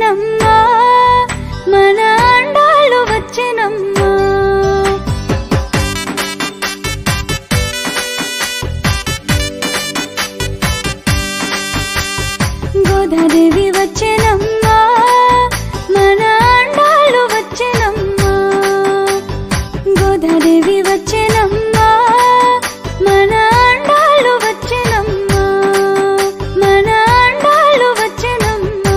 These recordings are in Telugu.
వచ్చెనమ్మా మన ఆండాళ్ళు వచ్చెనమ్మా గోదాదేవి వచ్చెనమ్మా మన ఆండాళ్ళు వచ్చెనమ్మా గోదాదేవి వచ్చెనమ్మా మన ఆండాళ్ళు వచ్చెనమ్మా మన ఆండాళ్ళు వచ్చెనమ్మా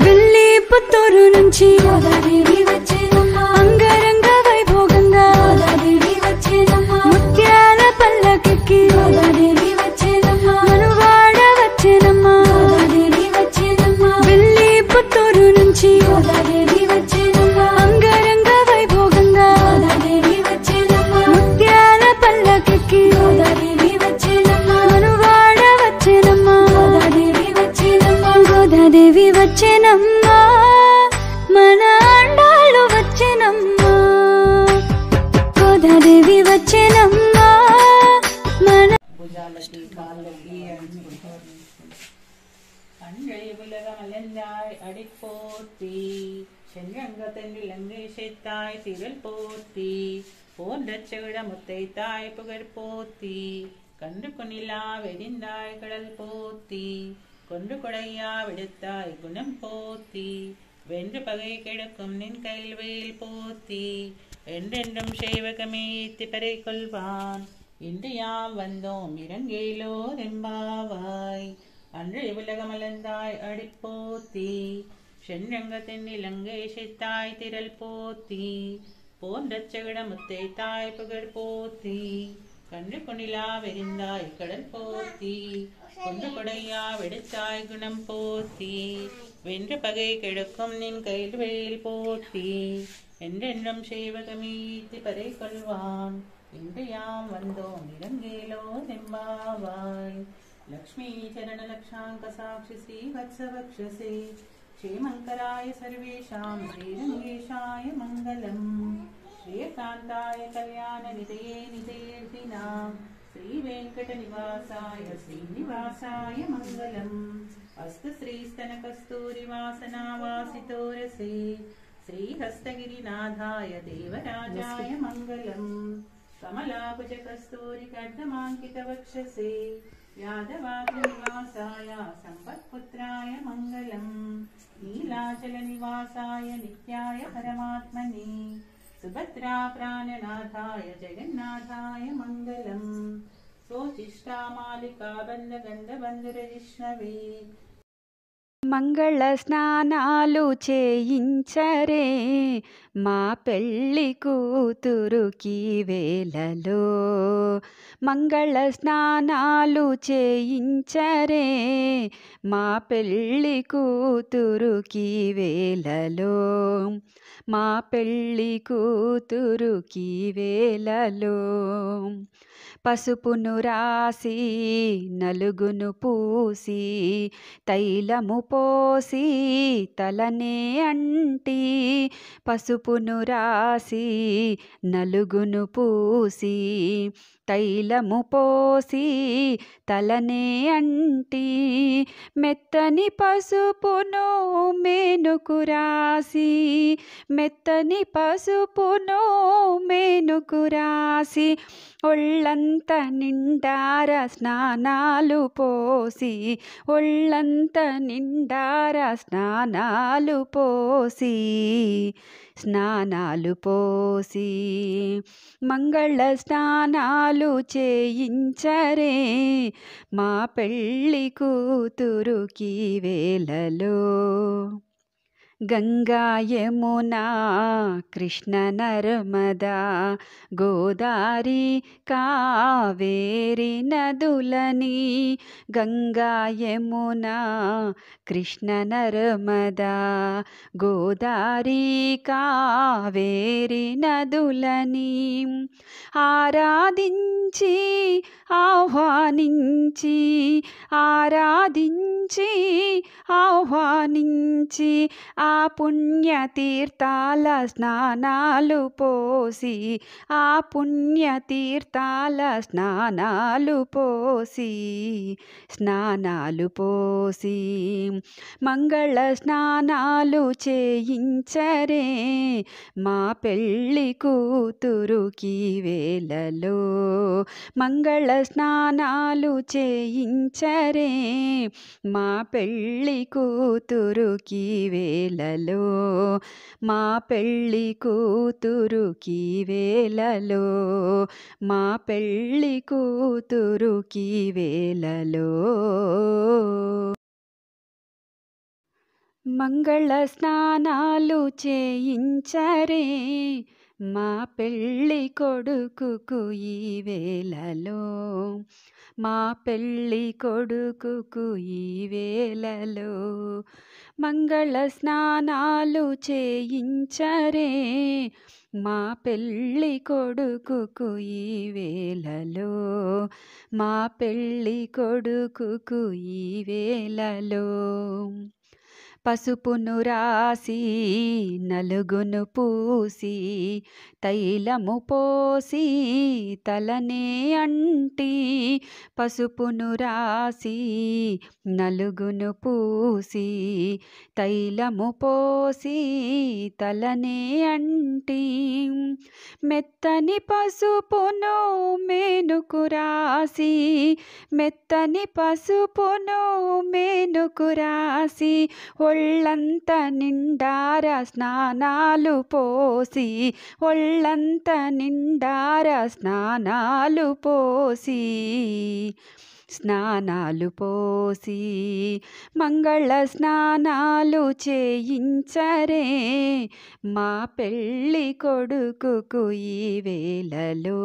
వెళ్ళి పుత్తూరు నుంచి గోదాదేవి వచ్చెనమ్మా అంగరంగ వైభోగంగా గోదాదేవి వచ్చెనమ్మా ముత్యాల పల్లకికి గోదాదేవి వచ్చెనమ్మా మనువాడ వచ్చెనమ్మా గోదాదేవి వచ్చెనమ్మా వెళ్ళి పుత్తూరు నుంచి గోదాదేవి వచ్చెనమ్మా అంగరంగ వైభోగంగా గోదాదేవి వచ్చెనమ్మా ముత్యాల పల్లకికి గోదాదేవి వచ్చెనమ్మా మనువాడ వచ్చెనమ్మా గోదాదేవి వచ్చెనమ్మా గోదాదేవి వచ్చెనమ్మా మన ఆండాళ్ళు వచ్చెనమ్మా గోదాదేవి వచ్చెనమ్మా మన భుజాలకి కాళ్ళకి அன்றழிவுலகமலர்ந்தாய் அடிப்போர்த்தி சென்றங்கத்தன்றி லங்கை சேர்த்தாய் திரள் போர்த்தி போன்ற செவிட முத்தை தாய் புகழ் போர்த்தி கன்று குனிலா வெறிந்தாய் கடல் போர்த்தி கொன்று கொடையா விடுத்தாய் குணம் போர்த்தி வென்று பகை கெடுக்கும் நின் கைல்வேல் போர்த்தி என்றென்றும் செய்வகமே திப்பறை கொள்வான் இன்று யாம் வந்தோம் இறங்கேலோ ரெம்பாவாய் அன்று உலகமலர்ந்தாய் அடிப்போத்தி சென்றங்கத்தின் இலங்கை செய்தாய் திரள் போத்தி போன்ற செவிட முத்தை தாய் புகழ் போத்தி கன்று குனிலா வெறிந்தாய் கடல் போத்தி கொண்டு கொடையா விடுத்தாய் குணம் போத்தி வென்று பகை கெடுக்கும் நின் கையில் வேல் போத்தி என்றென்றும் செய்வகமே திப்பறை கொள்வான் இன்று யாம் வந்தோம் இறங்கேலோ செம்பாவாய் लक्ष्मी चरण लक्षांक साक्षि श्री वत्सवक्षसे क्षेमंकराय सर्वेषां श्रीरंगेशाय मंगलम् श्रीकांताय कल्याण निधये निधेर्थिनां श्री वेंकटनिवासाय श्रीनिवासाय मंगलम् अस्तु श्रीस्तन कस्तूरिवासनावासितोरसे श्रीहस्तगिरिनाथाय देवराजाय मंगलम् कमलाकुच कस्तूरि कर्दमांकित वक्षसे यादवाग्रनिवासाय संपत्पुत्राय मंगलम् नीलाचल निवासाय नित्याय परमात्मने सुभद्रा प्राणनाथाय जगन्नाथाय मंगलम् सोचिष्टा मालिका बंध गंध बंधुरजिष्णवे మంగళ స్నానాలు చేయించరే మా పెళ్ళి కూతురుకి వేళలో మంగళ స్నానాలు చేయించరే మా పెళ్ళి కూతురుకి వేళలో మా పెళ్ళి కూతురుకి వేళలో పసుపును రాసి నలుగును పూసి తైలము పోసి తలనే అంటి పసుపును రాసి నలుగును పూసి తైలము పోసి తలనే అంటి మెత్తని పసుపును మేనుకు రాసి మెత్తని పసుపును మేనుకు రాసి ఒళ్ళంత నిండార స్నానాలు పోసి ఒళ్ళంత నిండార స్నానాలు పోసి స్నానాలు పోసి మంగళ స్నానాలు చేయించరే మా పెళ్ళి కూతురుకి వేళలో గంగా యమునా కృష్ణ నర్మదా గోదారి కావేరి నదులని గంగా యమునా కృష్ణ నర్మదా గోదారి కావేరి నదులని ఆరాధించి ఆహ్వానించరే ఆహ్వానించి ఆరాధించి ఆహ్వానించి ఆ పుణ్యతీర్థాల స్నానాలు పోసి ఆ పుణ్యతీర్థాల స్నానాలు పోసి మంగళ స్నానాలు చేయించరే మా పెళ్ళి కూతురుకి వేళలో మంగళ స్నానాలు చేయించరే మా పెళ్ళి కూతురుకి వేళలో మా పెళ్ళి కూతురుకి వేళలో మా పెళ్ళి కూతురుకి వేళలో మంగళ స్నానాలు చేయించరే మా పెళ్ళి కొడుకుకు ఈ వేళలో మా పెళ్ళి కొడుకుకు ఈ వేళలో మంగళ స్నానాలు చేయించరే మా పెళ్ళి కొడుకుకు ఈ వేళలో మా పెళ్ళి కొడుకుకు ఈ వేళలో పసుపును రాసి నలుగును పూసి తైలము పోసి తలనే అంటి పసుపును రాసి నలుగును పూసి తైలము పోసి తలనే అంటి మెత్తని పసుపును మేనుకు రాసి మెత్తని పసుపును మేనుకు రాసి ఒళ్ళంత నిండార స్నానాలు పోసి ఒళ్ళంత నిండార స్నానాలు పోసి మంగళ స్నానాలు చేయించరే మా పెళ్ళి కొడుకుకు ఈ వేళలో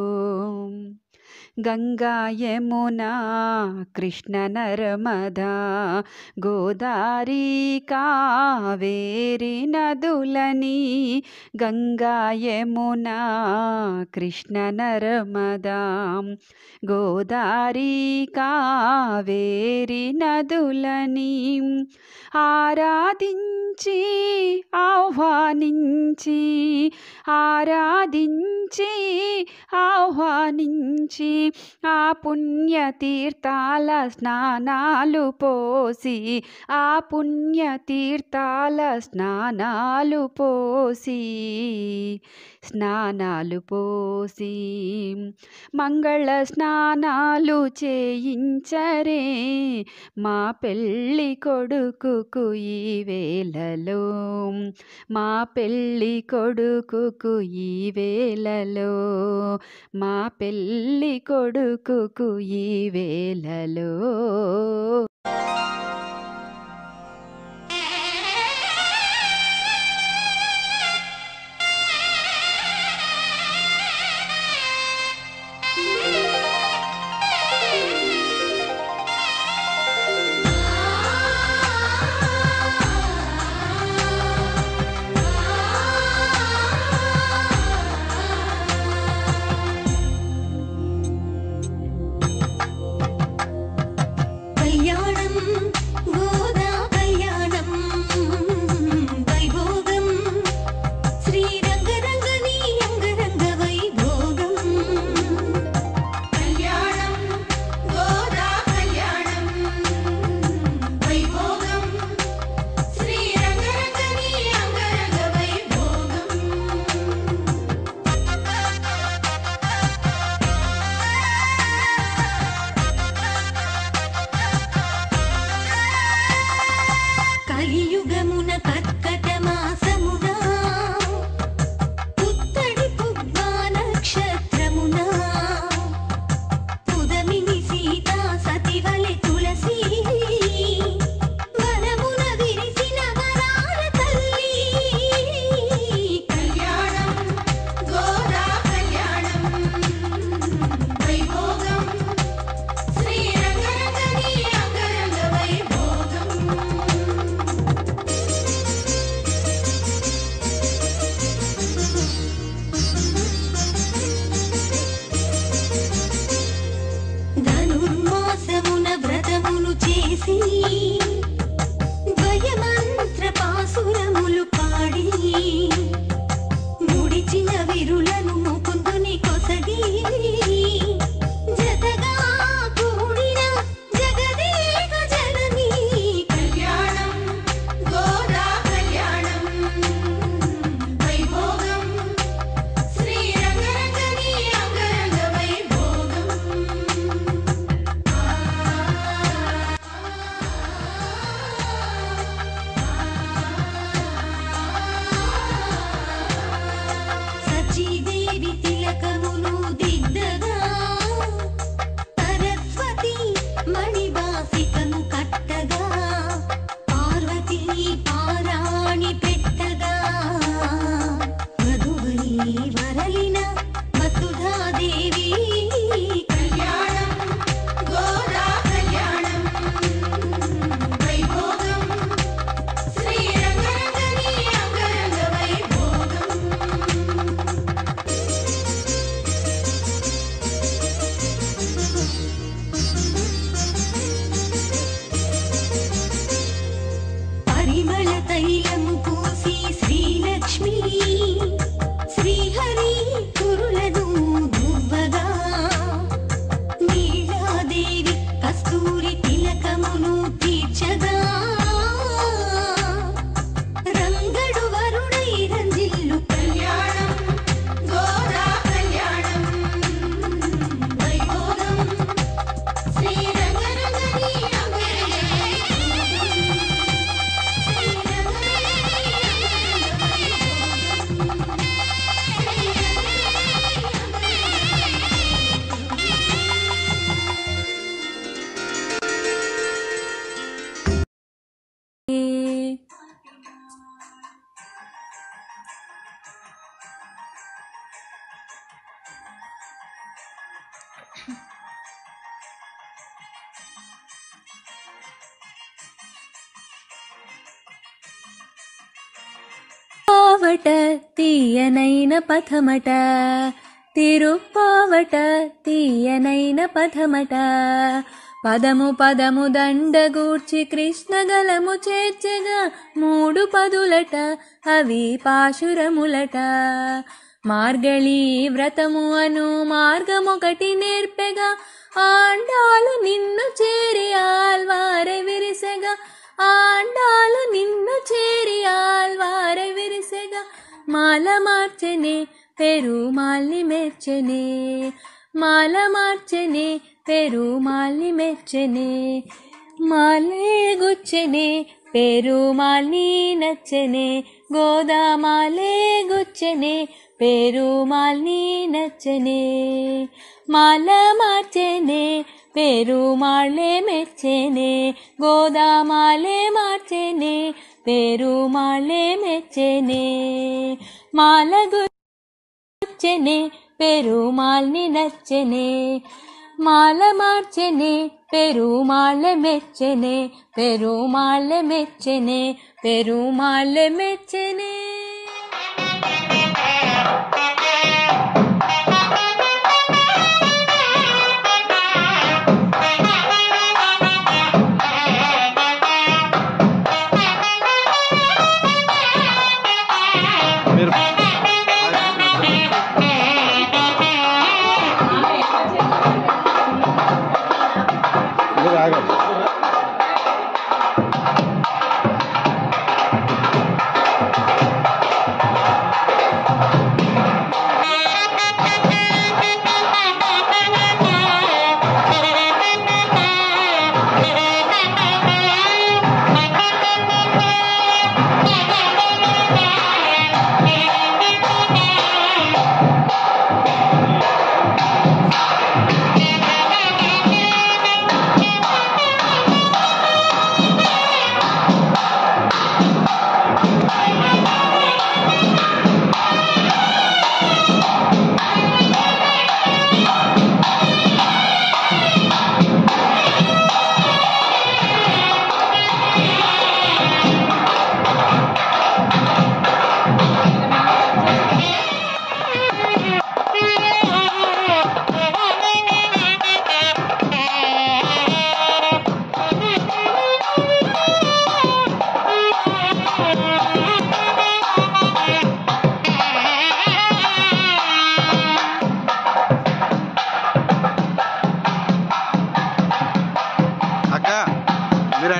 గంగా యమునా కృష్ణ నర్మదా గోదావరి కావేరి నదులని గంగా యమునా కృష్ణ నర్మదా గోదావరి కావేరి నదులని ఆరాధించి ఆహ్వానించి ఆరాధించి ఆహ్వానించి ఆ పుణ్యతీర్థాల స్నానాలు పోసి ఆ పుణ్యతీర్థాల స్నానాలు పోసి మంగళ స్నానాలు చేయించరే మా పెళ్ళి కొడుకుకు ఈ వేళలో మా పెళ్ళి కొడుకుకు ఈ వేళలో మా పెళ్ళి కొడుకుకు ఈ వేళలో కళ్యాణ ద్వయమంత్ర పాసురములు పాడి ముడిచిన విరులను ముకుందుని కొసగి జతగా కూడిన జగదేక జననీ కళ్యాణం గోదా కళ్యాణం వైభోగం శ్రీరంగరంగని అంగరంగ వైభోగం సచీదేవి తిలకమును దిద్దగా సరస్వతి మణివాసికను కట్టగా పార్వతీ పారాణి పెట్టగా మధువై వరలిన వసుధాదేవి కళ్యాణం గోదా కళ్యాణం వైభోగం శ్రీరంగరంగని అంగరంగ వైభోగం పరిమళ తైలము పూసి శ్రీలక్ష్మి శ్రీహరి కురులను దువ్వగా నీలాదేవి కస్తూరి తిలకమును తీర్చగా రంగడు వరుణై రంజిల్లు కళ్యాణం గోదా కళ్యాణం వైభోగం శ్రీరంగరంగని అంగరంగ పావట తీయనైన పథమట తిరుప్పావట తీయనైన పథమట పదము పదము దండగూర్చి కృష్ణగలము చేర్చెగా మూడు పదులట అవి పాశురములట మార్గళీ వ్రతము అను మార్గమొకటి నేర్పెగా ఆండాలు నిన్ను చేరి ఆల్వారె విరిసెగా ఆండాలు నిన్ను చేరి ఆల్వారె విరిసెగా మాల మార్చెనే పెరుమాల్ని మెచ్చెనే మాల మార్చెనే పెరుమాల్ని మెచ్చెనే మాలే గుచ్చెనే పెరుమాల్ని నచ్చెనే గోదామాలే గుచ్చెనే పెరుమాల్ని నచ్చెనే మాల మార్చెనే పెరుమాళ్ళే మెచ్చెనే గోదామాలే మార్చెనే పెరుమాళ్ళే మెచ్చెనే మాల గుచ్చెనే పెరుమాల్ని నచ్చెనే మాల మార్చెనే పెరుమాళ్ళే మెచ్చెనే పెరుమాళ్ళే మెచ్చెనే పెరుమాళ్ళే మెచ్చెనే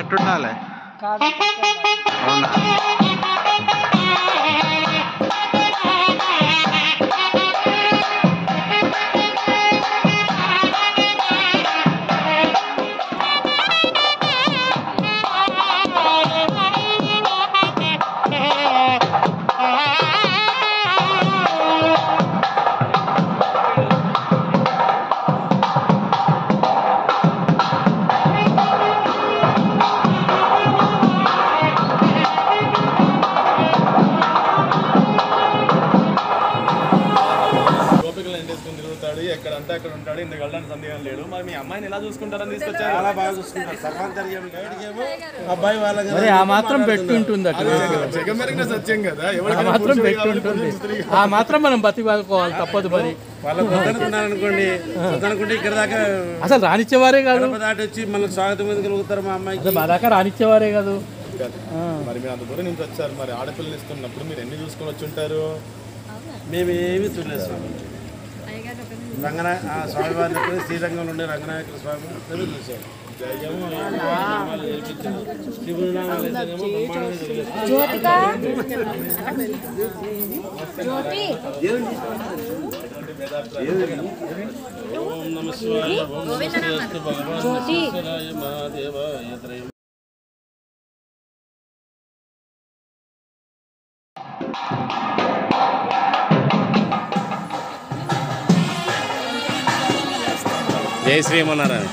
ఉన్నట్టుండాలి. అవునా? ఎక్కడంటే అక్కడ ఉంటాడు, ఇందుకు వెళ్ళడానికి సందేహం లేదు. మరి మీ అమ్మాయిని ఎలా చూసుకుంటారని తీసుకొచ్చారు? చాలా బాగా చూసుకుంటారు. అబ్బాయి వాళ్ళ ఆ మాత్రం పెట్టుంటుంది అక్కడ జగమెరిగిన సత్యం కదా, ఎవరు మాత్రం పెట్టుంటుంది. ఆ మాత్రం మనం బతికోవాలి, తప్పదు. మరి అనుకోండి అనుకుంటే ఇక్కడ దాకా అసలు రానిచ్చేవారే కాదు, దాటి వచ్చి మనకు స్వాగతం ఎందుకు కలుగుతారు? మా అమ్మాయికి మా దాకా రానిచ్చేవారే కాదు. మరి మీరు అంత దూరం నుంచి వచ్చారు, మరి ఆడపిల్లని ఇస్తున్నప్పుడు మీరు ఎన్ని చూసుకొని వచ్చి ఉంటారు? మేము ఏమీ చూడలేదు స్వామి. స్వామివారిని శ్రీరంగంలో ఉండే రంగనాయకుల స్వామి చూసాం. ఓం నమః శివాయ. మహాదేవ. జై శ్రీమన్నారాయణ.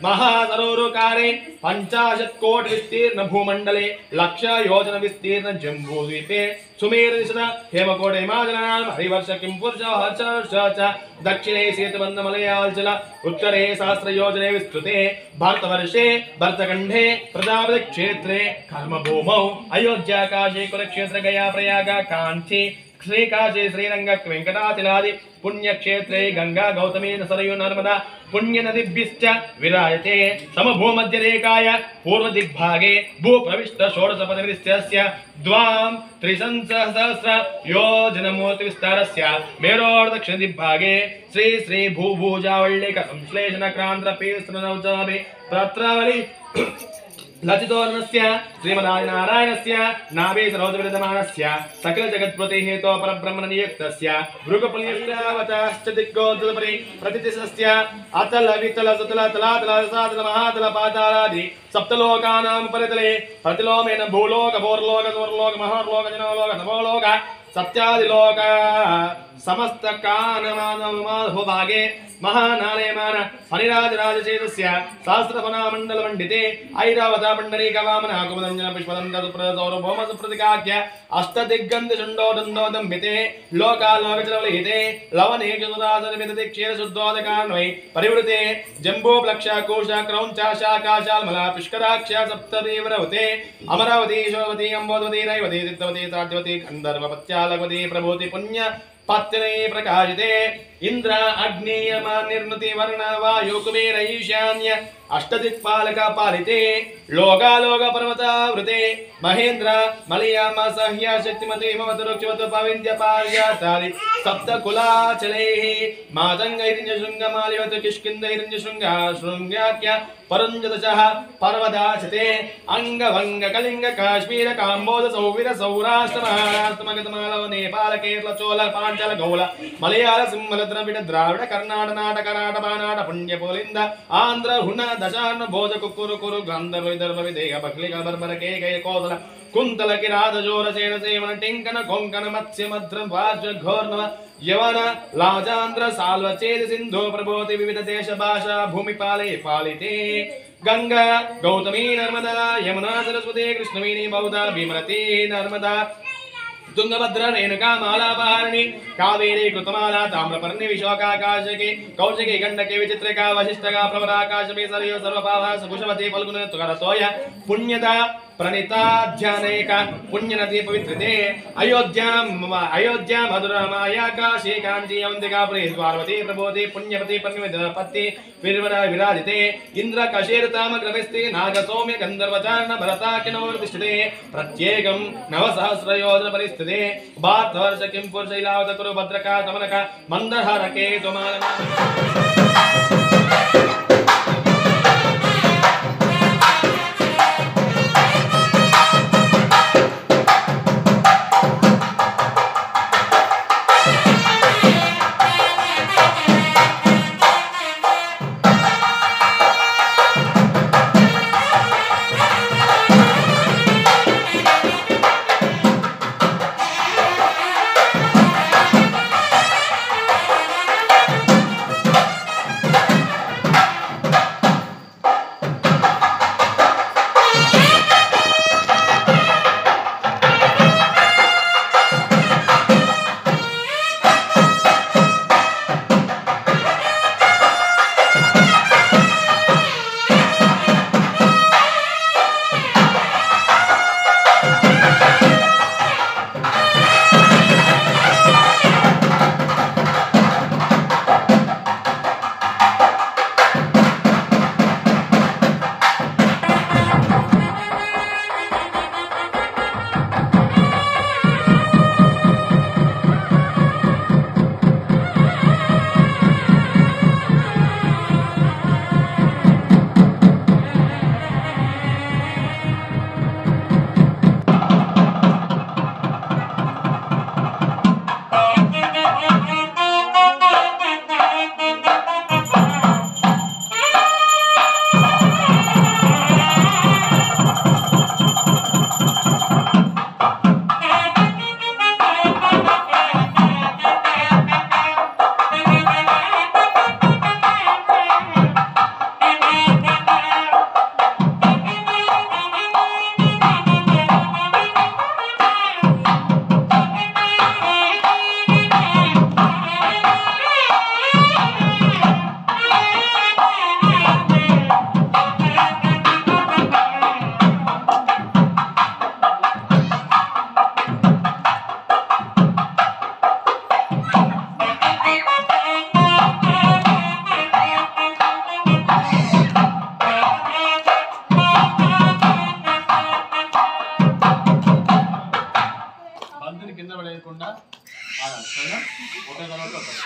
महासरोरुकारे 50 कोटि विस्तीर्ण भूमंडले 1,00,000 योजन विस्तीर्ण जम्बूद्वीपे सुमेरनिषद हेमकोट हिमाचलनाम हरिवर्ष किंपुरुष हर्ष दक्षिणे सेतुबंध मलयालचल उत्तरे सहस्रयोजने विस्तृते भारतवर्षे भरतखंडे प्रजापति क्षेत्रे कर्मभूमौ अयोध्याकाशे कुरुक्षेत्र गया प्रयाग कांची श्रीकाशी श्रीरंग वेंकटाचलादि पुण्यक्षेत्रे गंगा गौतमी सरयू नर्मदा पुण्यनदीभ्यश्च विराजते समभूमध्यरेखाय पूर्वदिग्भागे भूप्रविष्ट षोडशपदविस्तरस्य द्वां त्रिसहस्र योजनमूर्तिविस्तारस्य मेरोर्दक्षिणदिग्भागे श्री श्री भूभूजावल्लिक संश्लेषण क्रांत्रपीस्त्रनौचाभि पत्रावली लचितोर्णस्य श्रीमदादिनारायणस्य नाभे सरोजविरजमानस्य सकल जगत्प्रति हेतो परब्रह्मण नियुक्तस्य भृगपुल्यश्रावतश्च दिग्गोत्तरपरि प्रतिष्ठस्य अतल वितल सुतल तलातल सातल महातल पातालादि सप्तलोकानां परितले प्रतिलोमेन भूलोक भोर्लोक सुवर्लोक महार्लोक जनलोक नवोलोक सत्यादिलोक समस्त कानमानभागे महानालयमान हरिराजराजचेतस्य सहस्रफनामण्डल मंडिते ऐरावता पंडरीक वामन कुमुदंजन पुष्पदंत सुप्रसौरभौम सुप्रतिकाख्य अष्टदिग्गंध चण्डोदण्डोदम्बिते लोकालोकचलवलिहिते लवनेकसुदासनविदते क्षीरशुद्धोदकान्वै परिवृते जम्बूप्लक्षा कोशा क्रौञ्चा शाकाशाल्मला पुष्कराक्ष सप्ततीव्रवते अमरावती शोभवती अम्बोधवती रैवती सिद्धवती साध्यवती गन्धर्वपत्यालवती प्रभूति पुण्य पत्नी प्रकाशिते इंद्र अग्नि यम निर्नुति वर्ण वायु कुबेर ईशान्य अष्टदिक्पालक पालिते लोकालोक पर्वतावृते महेंद्र मलयाम सह्य शक्तिमती ममतरुक्षवतु पविन्द्य पार्यातारि सप्तकुलाचलैः मातंग हिरण्यशृङ्गमालिवतु किष्किन्ध हिरण्यशृङ्ग शृङ्गाख्य परञ्जतशः पर्वदाचते अंगभंग कलिंग काश्मीर काम्बोज सौवीर सौराष्ट्र महाराष्ट्र मगधमालव नेपाल केरल चोल पांचल गौल मलयाल सिंहल द्रविड़ द्राविड़ कर्नाटक नाटक नाटबानाट पुण्य पोलिंद आंध्र हुन दशार्ण भोज कुकुरु कुरु गंधर्व विदर्भ विदेह बक्लिक बर्बर केकय कोसल कुंतल किरात जोर सेन सेवन टिंकन कोंकण मत्स्य मध्र वाज घोर्नव यवन लाजांध्र साल्व चेद सिंधु प्रभोति विविध देश भाषा भूमि पाले पालिते गंगा गौतमी नर्मदा यमुना सरस्वती कृष्णवेणी बहुधा भीमरती नर्मदा तुंगभद्रा रेणुका मालापहारिणी कावेरी कृतमाला ताम्रपर्णी विशोकाकाशकी कौशिकी गंडकी विचित्रिका वशिष्ठका प्रवराकाशमी सरयू सर्वपावा सुकुशवती फल्गुनी तुगरतोय पुण्यता प्रणिताध्यानैक पुण्यनदी पवित्रते अयोध्या मधुरा माया काशी कांची अवंतिकापुरी द्वारवती प्रबोधि पुण्यवती पत्ति विराजिते इंद्र कशेरताम ग्रवस्ति नाग सौम्य गंधर्वचारण भरताकिनोर्तिष्ठते प्रत्येकं नवसहस्रयोजन परिस्थिते भारतवर्ष किं पुरुषैलावत कुरु भद्रका तमनक मंदहरके तुमालना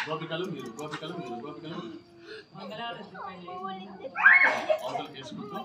గోపికలు మీరు గోపికలు మీరు గోపికలు అవతల తీసుకుంటూ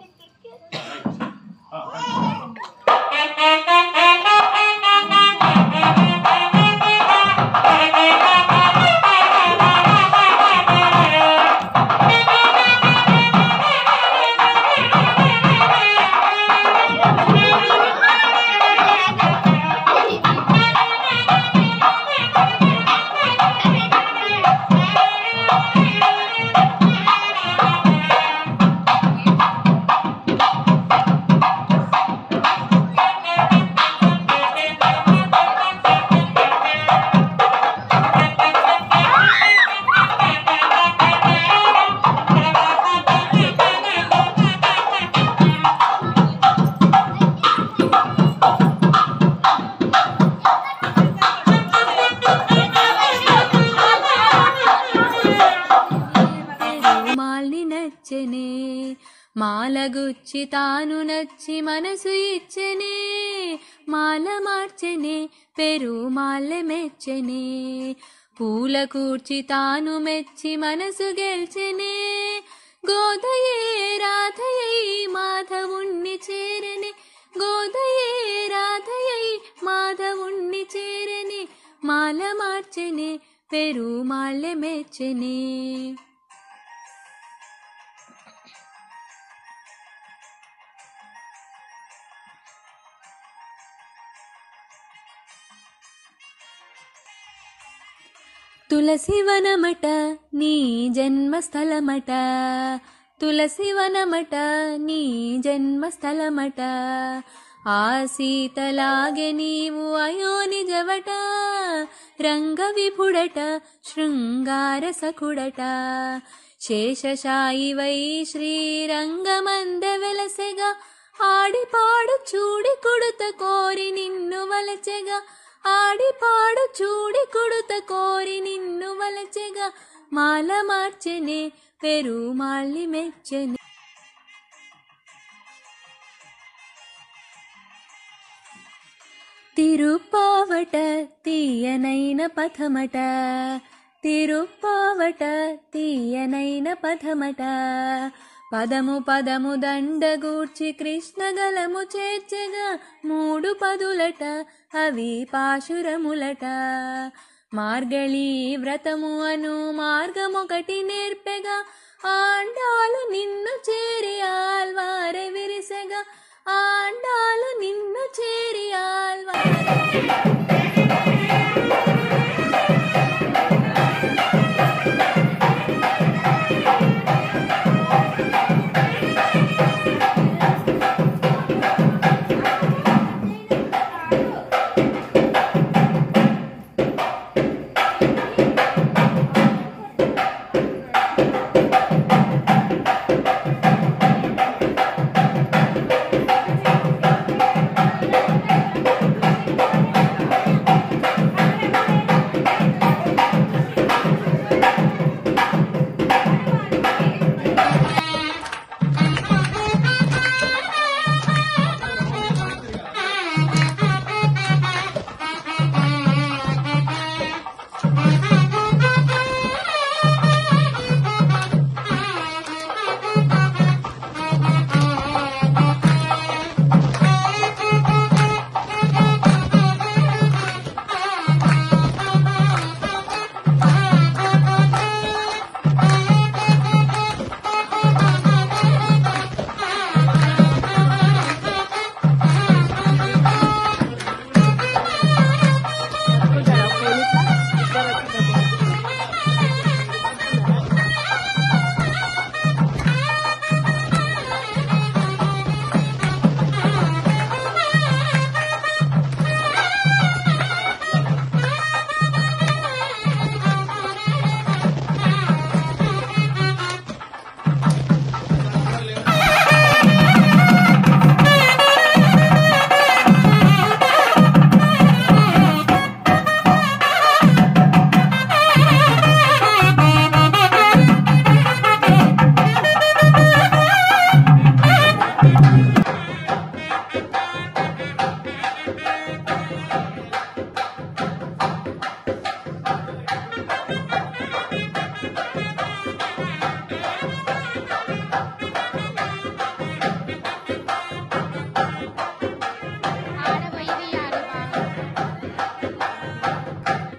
మాలగుచ్చి తాను నచ్చి మనసు ఇచ్చెనే మాల మార్చెనే పెరుమాళ్ళె మెచ్చెనే పూల కూర్చి తాను మెచ్చి మనసు గెల్చెనే గోదయే రాధయై మాధవుణ్ణి చేరనే గోదయే రాధయై మాధవుణ్ణి చేరనే మాల మార్చెనే పెరుమాళ్ళె మెచ్చెనే. తులసివనమట నీ జన్మస్థలమట తులసివనమట నీ జన్మస్థలమట ఆ సీతలాగే నీవు అయోనిజవట రంగ విభుడట శృంగార సఖుడట శేషశాయివై శ్రీరంగమంద వెలసెగా ఆడిపాడు చూడి కుడుత కోరి నిన్ను వలచెగా ఆడిపాడు చూడి కుడుత కోరి నిన్ను వలచెగా మాల మార్చెనే పెరుమాళ్ళి మెచ్చని. తిరుప్పావట తీయనైన పథమట తిరుప్పావట తీయనైన పథమట పదము పదము దండగూర్చి కృష్ణగలము చేర్చెగా 3 పదులట అవి పాశురములట. మార్గళీ వ్రతము అను మార్గమొకటి నేర్పెగా ఆండాలు నిన్ను చేరి ఆల్వారె విరిసెగా ఆండాలు